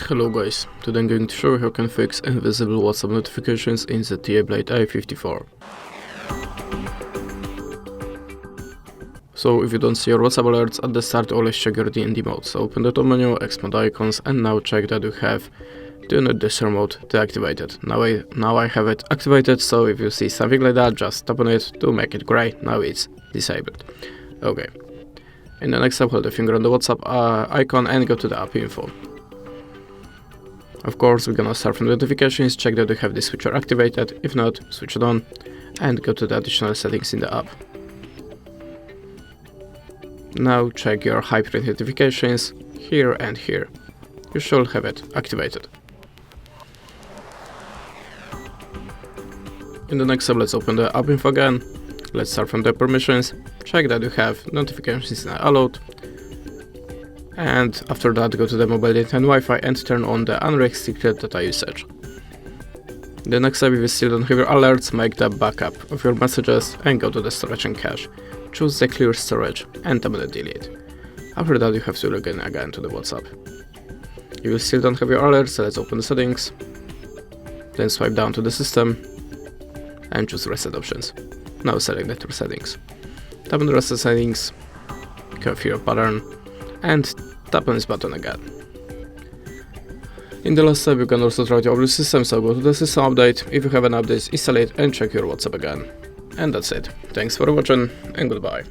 Hello guys, today I'm going to show you how you can fix invisible WhatsApp notifications in ZTE Blade A54. So if you don't see your WhatsApp alerts at the start, always check your DND mode. So open the top menu, expand icons, and now check that you have Do Not Disturb mode deactivated. Now I have it activated, so if you see something like that, just tap on it to make it gray. Now it's disabled. Okay. In the next step, hold the finger on the WhatsApp icon and go to the app info. Of course, we're gonna start from notifications, check that you have this switcher activated. If not, switch it on and go to the additional settings in the app. Now check your high-print notifications here and here. You should have it activated. In the next step, let's open the app info again. Let's start from the permissions, check that you have notifications in allowed. And after that, go to the mobile data and Wi-Fi and turn on the unrestricted data usage. The next step, if you still don't have your alerts, make the backup of your messages and go to the storage and cache. Choose the clear storage and tap on the delete. After that, you have to log in again to the WhatsApp. If you still don't have your alerts, let's open the settings. Then swipe down to the system and choose reset options. Now select the two settings. Tap on the reset settings, configure your pattern, and tap on this button again. In the last step, you can also try to update the system, so go to the system update. If you have an update, install it and check your WhatsApp again. And that's it. Thanks for watching and goodbye.